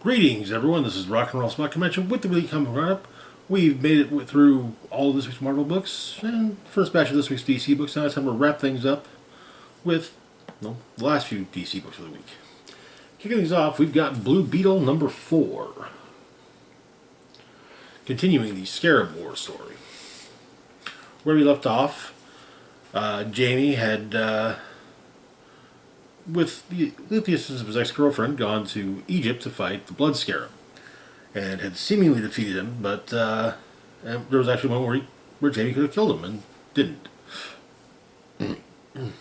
Greetings, everyone. This is Rock and Roll Spot Convention with the Weekly Comic Roundup. We've made it through all of this week's Marvel books and first batch of this week's DC books. Now it's time to wrap things up with the last few DC books of the week. Kicking things off, we've got Blue Beetle number 4. Continuing the Scarab War story. Where we left off, Jamie had, with the assistance of his ex-girlfriend, gone to Egypt to fight the Blood Scarab, and had seemingly defeated him, but there was actually one where Jamie could have killed him and didn't.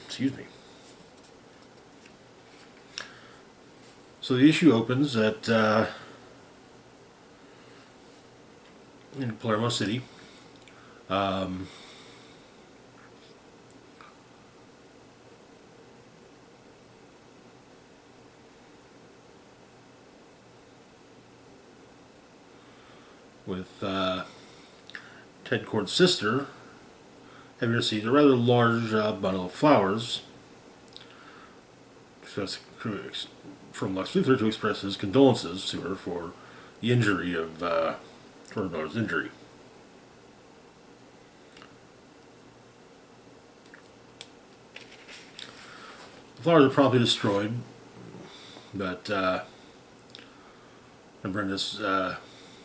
Excuse me. So the issue opens at in Palermo City. With Ted Kord's sister having received a rather large bundle of flowers from Lex Luthor to express his condolences to her for the injury of for her daughter's injury. The flowers are promptly destroyed, but and Brenda's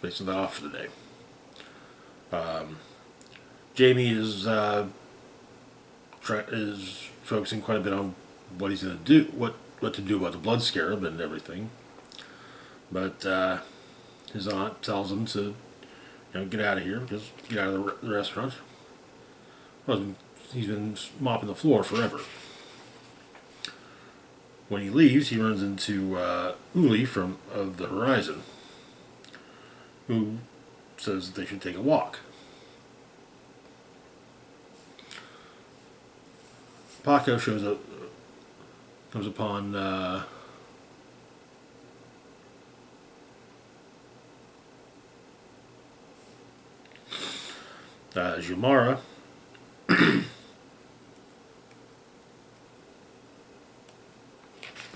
basically off for the day. Jamie is focusing quite a bit on what he's going to do, what to do about the Blood Scarab and everything. But his aunt tells him to, get out of here, just get out of the restaurant. Well, he's been mopping the floor forever. When he leaves, he runs into Uli of the Horizon, who says that they should take a walk. Paco comes upon Jumara,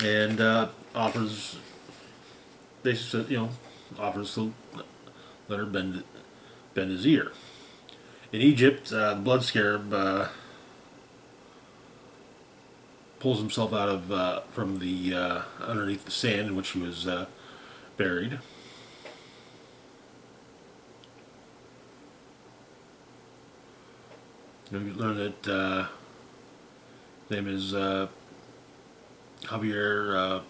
and offers, basically, offers to let her bend his ear. In Egypt, the Blood Scarab pulls himself out of from the underneath the sand in which he was buried. We learn that his name is Javier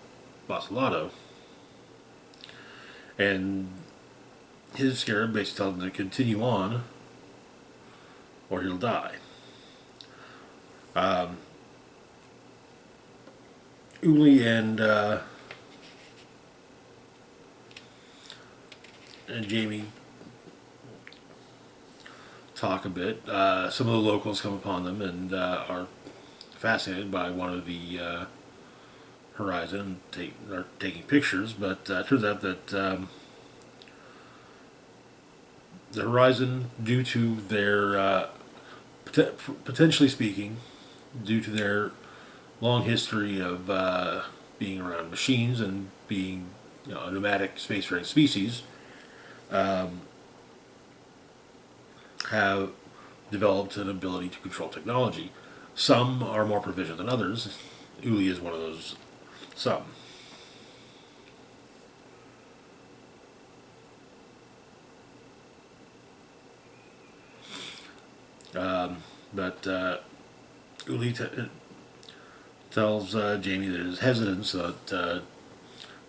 Basilado, and his scarab basically tells him to continue on or he'll die. Uli and Jamie talk a bit. Some of the locals come upon them and are fascinated by one of the Horizon and are taking pictures, but it turns out that the Horizon, due to their potentially speaking, due to their long history of being around machines and being a nomadic spacefaring species, have developed an ability to control technology. Some are more proficient than others. Uli is one of those some. But Uli tells Jamie that his hesitance that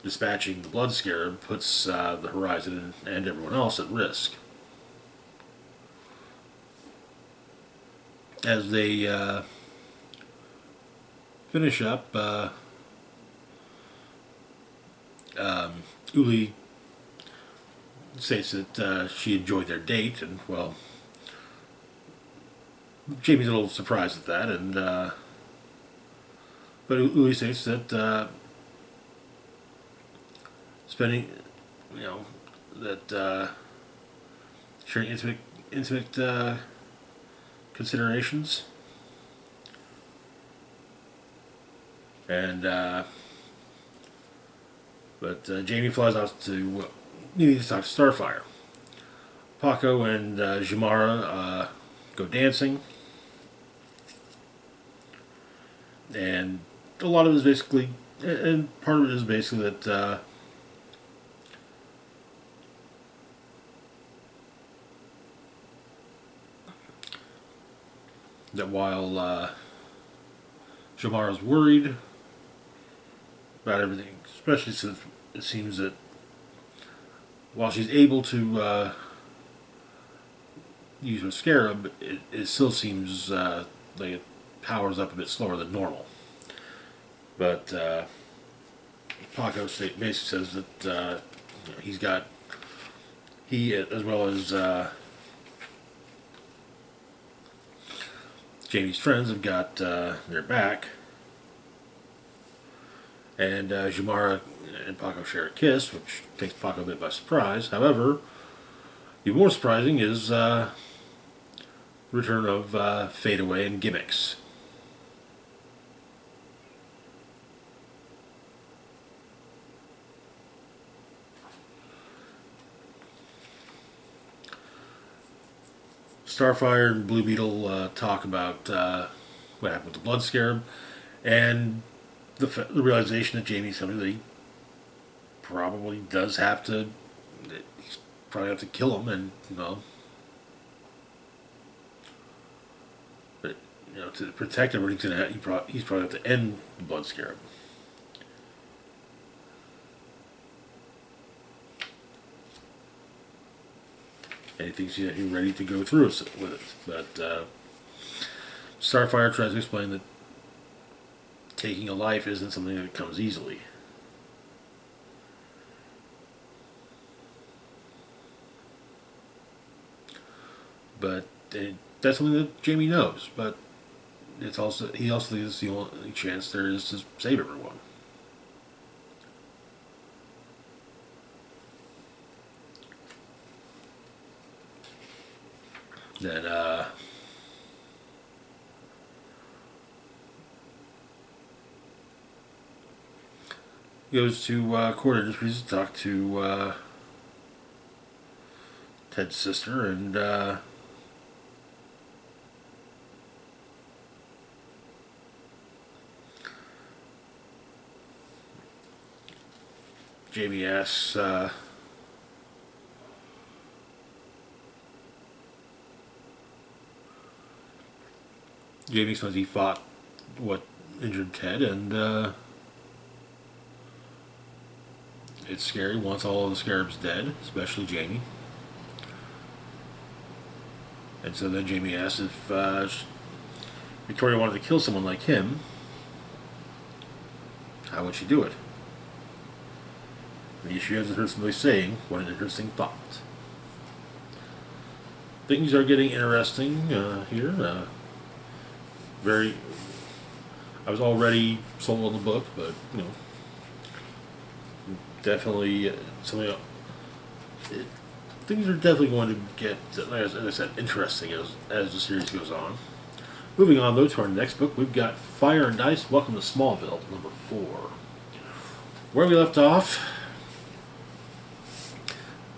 dispatching the Blood Scarab puts the Horizon and everyone else at risk. As they finish up, Uli states that she enjoyed their date, and, well, Jamie's a little surprised at that, and but Uli states that spending, that sharing intimate considerations, and But Jamie flies out to he needs to talk to Starfire. Paco and Jimara go dancing, and a lot of it is basically, and part of it is basically that while Jimara's worried about everything, especially since it seems that while she's able to use her scarab, it still seems like it powers up a bit slower than normal. But Paco basically says that he as well as Jamie's friends have got their back. And Jimara and Paco share a kiss, which takes Paco a bit by surprise. However, even more surprising is the return of Fadeaway and Gimmicks. Starfire and Blue Beetle talk about what happened with the Blood Scarab, and the realization that Jamie's something that he probably does have to, he's probably have to kill him, and but to protect him, he's probably have to end the Blood Scarab. And he thinks he's ready to go through with it, but Starfire tries to explain that taking a life isn't something that comes easily. But that's something that Jamie knows. But he also thinks the only chance there is to save everyone. Then goes to Cord Industries to talk to Ted's sister, and Jamie asks Jamie says he fought what injured Ted, and it's scary. Wants all of the Scarabs dead, especially Jamie. And so then Jamie asks if Victoria wanted to kill someone like him, how would she do it? And she hasn't heard somebody saying, "What an interesting thought." Things are getting interesting here. I was already sold on the book, but definitely something. Things are definitely going to get, as I said, interesting as the series goes on. Moving on, though, to our next book, we've got Fire and Ice. Welcome to Smallville, number 4. Where we left off,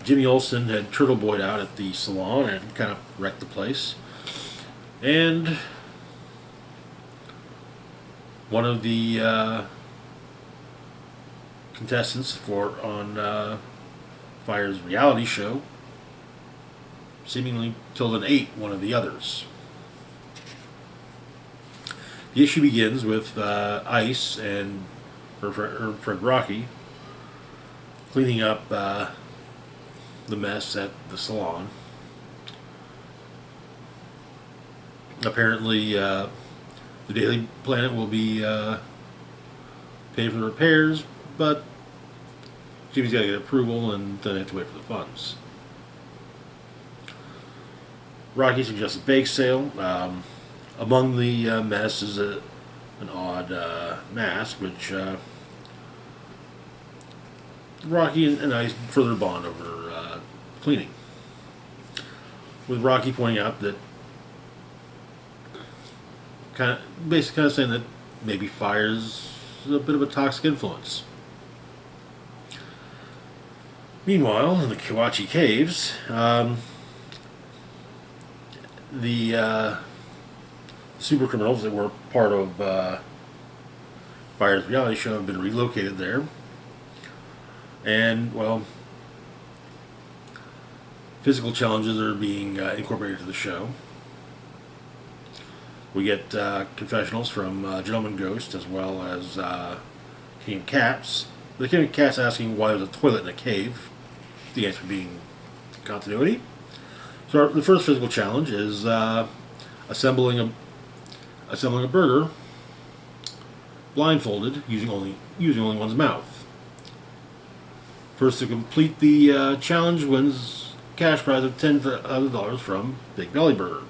Jimmy Olsen had Turtle Boyed out at the salon and kind of wrecked the place. And one of the contestants on Fire's reality show seemingly killed and ate one of the others. The issue begins with Ice and her friend Rocky cleaning up the mess at the salon. Apparently, the Daily Planet will be paying for the repairs, but Jimmy's got to get approval, and then they have to wait for the funds. Rocky suggests a bake sale. Among the mess is an odd mask, which Rocky and I further bond over cleaning. With Rocky pointing out that basically saying that maybe Fire's a bit of a toxic influence. Meanwhile, in the Kawachi Caves, the super criminals that were part of Fire's reality show have been relocated there. And, well, physical challenges are being incorporated to the show. We get confessionals from Gentleman Ghost as well as King of Cats. The King of Cats asking why there's a toilet in a cave. The answer being continuity. So the first physical challenge is assembling a burger blindfolded using only one's mouth. First to complete the challenge wins cash prize of $10,000 from Big Belly Burger,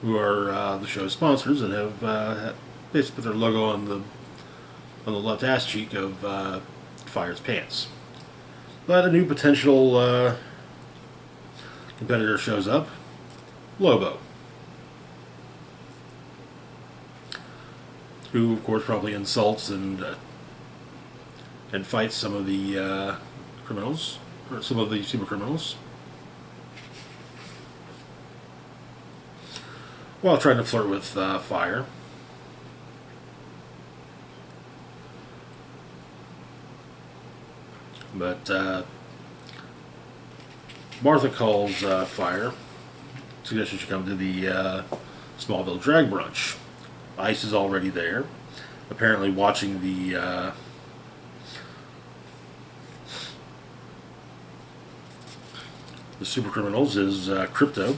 who are the show's sponsors and have basically put their logo on the left ass cheek of Fire's pants. But a new potential competitor shows up, Lobo, who of course probably insults and fights some of the criminals, or some of the super criminals, while trying to flirt with Fire. But Martha calls Fire, suggests she come to the Smallville drag brunch. Ice is already there, apparently watching the super criminals is Crypto.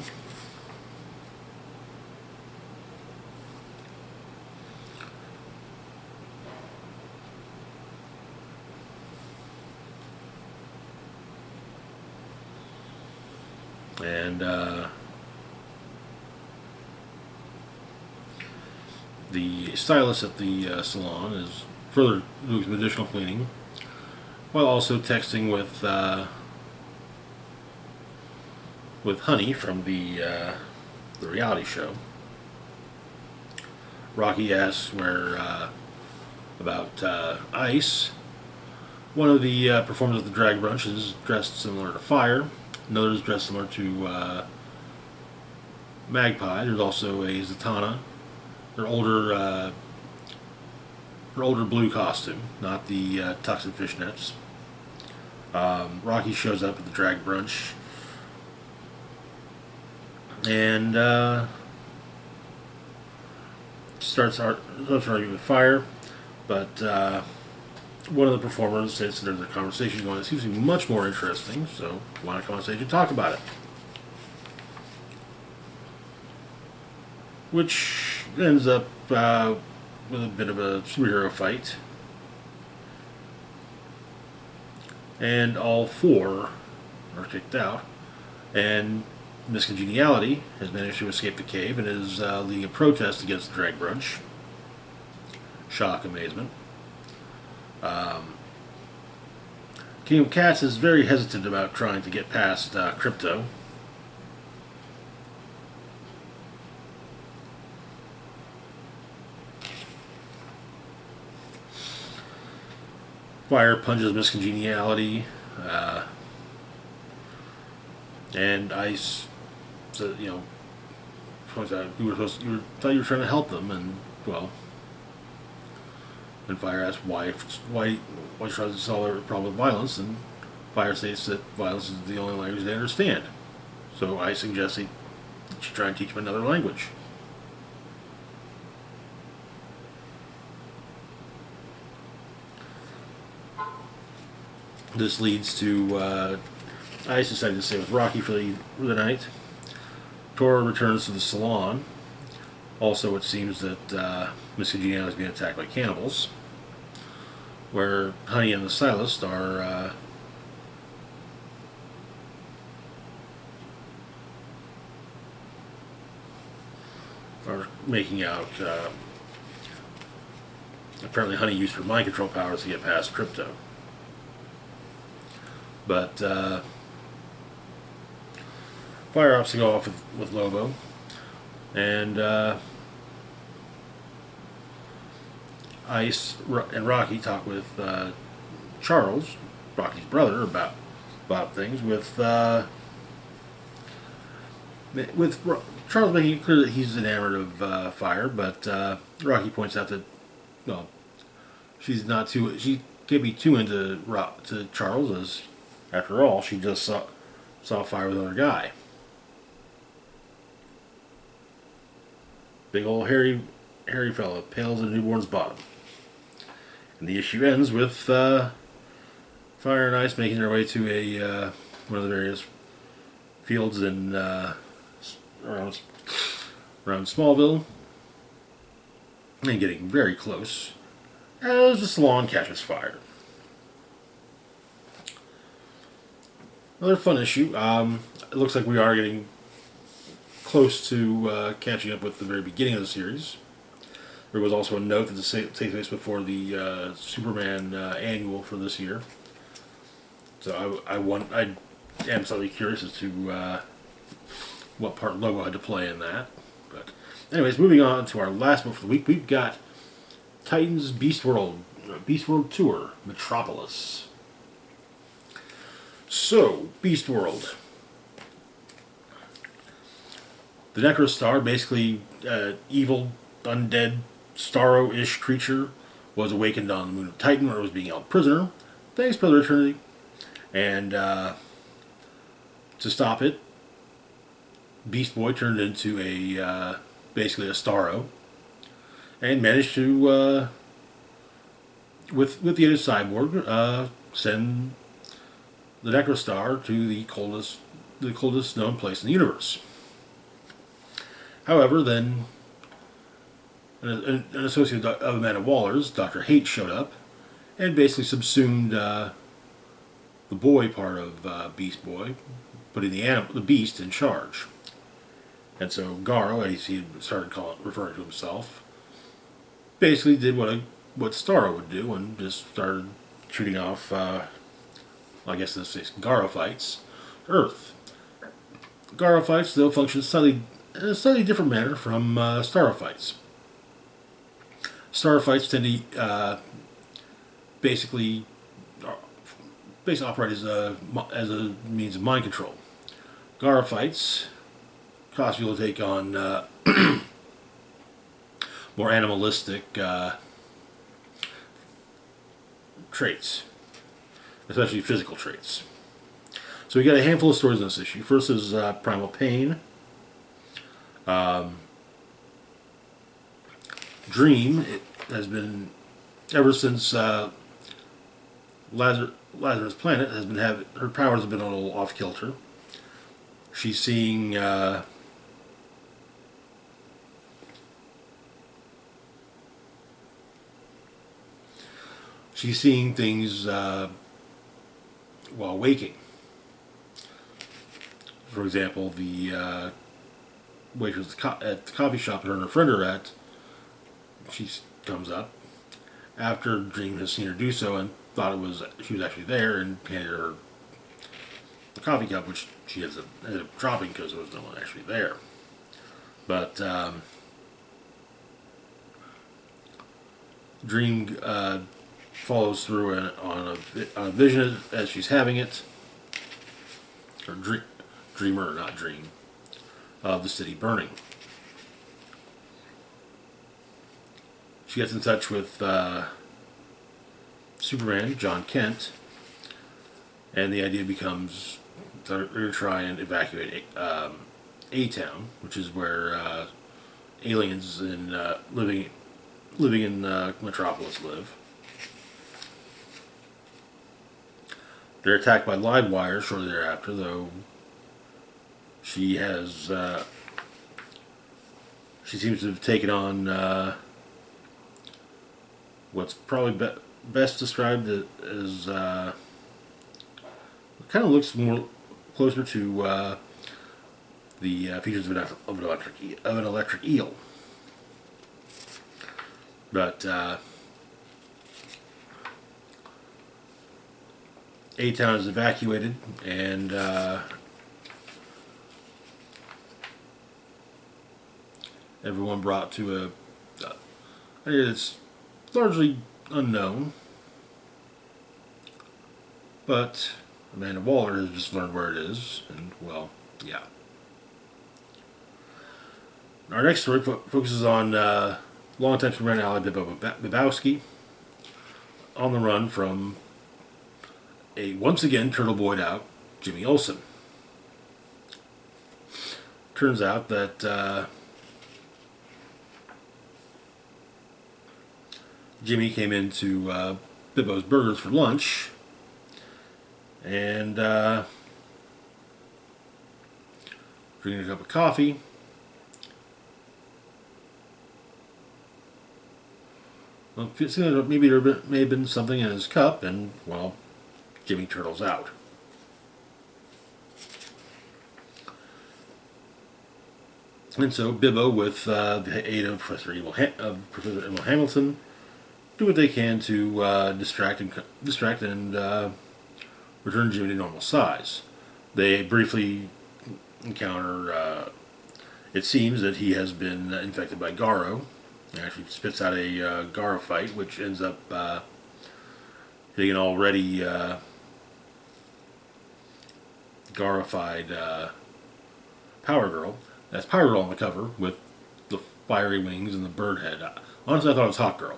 And the stylist at the salon is further doing some additional cleaning, while also texting with Honey from the reality show. Rocky asks about Ice. One of the performers at the drag brunch is dressed similar to Fire. Another is dressed similar to Magpie. There's also a Zatanna. Her older blue costume, not the tux and fishnets. Rocky shows up at the drag brunch and starts arguing with Fire, but one of the performers says there's a conversation going that seems to be much more interesting, so why not come on stage and talk about it? Which ends up with a bit of a superhero fight. And all four are kicked out. And Miss Congeniality has managed to escape the cave and is leading a protest against the drag brunch. Shock, amazement. King of Cats is very hesitant about trying to get past Crypto. Fire punches Miss Congeniality, and Ice says, points out you thought you were trying to help them, and well, and Fire asks why she tries to solve every problem with violence, and Fire states that violence is the only language they understand. So I suggest she try and teach them another language. This leads to Ice deciding to stay with Rocky for the night. Tora returns to the salon. Also, it seems that Miss Congeniality is being attacked by cannibals, where Honey and the stylist are making out. Apparently, Honey used her mind control powers to get past Crypto. But Fire opts to go off with Lobo, and Ice and Rocky talk with Charles, Rocky's brother, about about things with Charles making it clear that he's enamored of fire, but Rocky points out that well, she's not too. She can't be too into to Charles, as after all, she just saw fire with another guy. Big old hairy fella, pale as a newborn's bottom. And the issue ends with Fire and Ice making their way to a one of the various fields in around Smallville, and getting very close as the salon catches fire. Another fun issue. It looks like we are getting close to catching up with the very beginning of the series. There was also a note that takes place before the Superman annual for this year. So I am slightly curious as to what part Lobo had to play in that. But anyways, moving on to our last book for the week, we've got Titans Beast World Tour, Metropolis. So, Beast World. The Necrostar, basically evil, undead, Starro-ish creature, was awakened on the moon of Titan where it was being held prisoner. Thanks, Brother Eternity. And to stop it, Beast Boy turned into basically a Starro and managed to, with the aid of Cyborg, send the Necrostar to the coldest known place in the universe. However, then an associate of Amanda Waller's, Dr. Hate, showed up and basically subsumed the boy part of Beast Boy, putting the beast in charge. And so Garo, as he started referring to himself, basically did what Starro would do and just started shooting off, I guess in this case, Garo fights, Earth. Garo fights, though, function in a slightly different manner from Starro fights. Starro fights tend to basically operate as a means of mind control. Garo fights cause people to take on more animalistic traits, especially physical traits. So we got a handful of stories in this issue. First is Primal Pain. Dream, it has been ever since Lazarus Planet has been her powers have been a little off kilter. She's seeing things while waking. For example, the waitress at the coffee shop her and her friend are at, she comes up after Dream has seen her do so and thought she was actually there, and handed her the coffee cup, which she ended up dropping because there was no one actually there. But Dream follows through on a vision as she's having it, or dreamer, not dream, of the city burning. She gets in touch with Superman, John Kent, and the idea becomes they're going to try and evacuate A-Town, which is where aliens living in Metropolis live. They're attacked by Livewire shortly thereafter, though she seems to have taken on what's probably best described as it kind of looks more closer to the features of an electric eel. But A-Town is evacuated, and everyone brought to a area that's largely unknown, but Amanda Waller has just learned where it is, and, well, yeah. Our next story focuses on longtime Superman ally Bibowski on the run from a once again turtle boyed out Jimmy Olsen. Turns out that Jimmy came into Bibbo's Burgers for lunch and drinking a cup of coffee. Well, it seemed like maybe there may have been something in his cup, and, well, Jimmy turtles out. And so Bibbo, with the aid of Professor Emil Hamilton, do what they can to distract and return Jimmy to normal size. They briefly encounter. It seems that he has been infected by Garo. He actually spits out a Garo fight, which ends up hitting an already Garified Power Girl. That's Power Girl on the cover with the fiery wings and the bird head. Honestly, I thought it was Hawk Girl.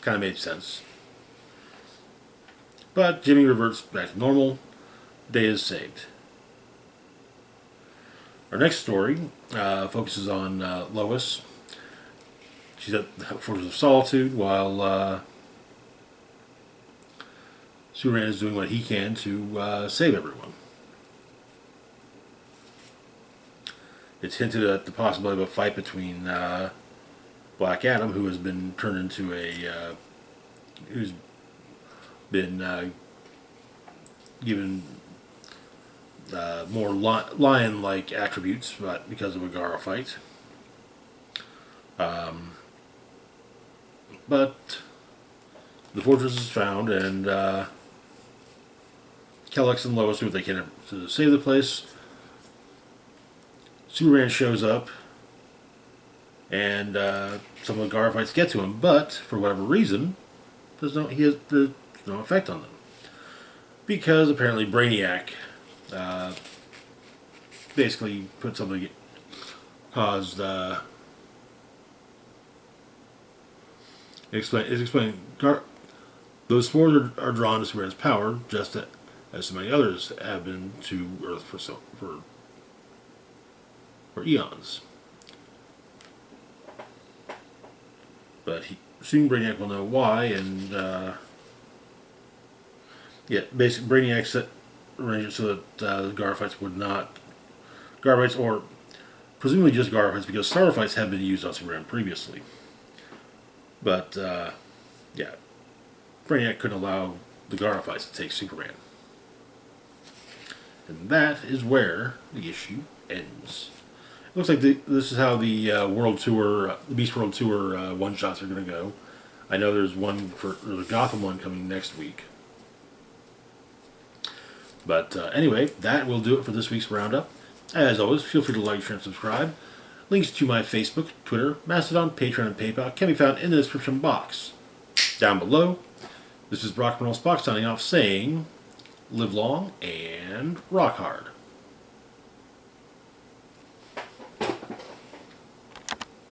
Kind of made sense. But Jimmy reverts back to normal. Day is saved. Our next story focuses on Lois. She's at the Fortress of Solitude while Superman is doing what he can to save everyone. It's hinted at the possibility of a fight between Black Adam, who has been turned into who's been given more lion-like attributes, but because of a Garo fight. But the fortress is found, and Kellex and Lois do what they can to save the place. Superman shows up, and some of the Garo fights get to him, but for whatever reason, there's no effect on them. Because apparently Brainiac basically put something, caused, explained, those spores are drawn to Superman's power, just as so many others have been to Earth for eons. But soon Brainiac will know why, and basically Brainiac arranged it so that the Garo fights would not Garo fights, or presumably just Garo fights, because Star fights have been used on Superman previously. But Brainiac couldn't allow the Garo fights to take Superman, and that is where the issue ends. It looks like this is how the World Tour, the Beast World Tour one-shots are going to go. I know there's a Gotham one coming next week. But anyway, that will do it for this week's Roundup. As always, feel free to like, share, and subscribe. Links to my Facebook, Twitter, Mastodon, Patreon, and PayPal can be found in the description box. Down below, this is Rock and Roll Spock signing off saying, live long and rock hard.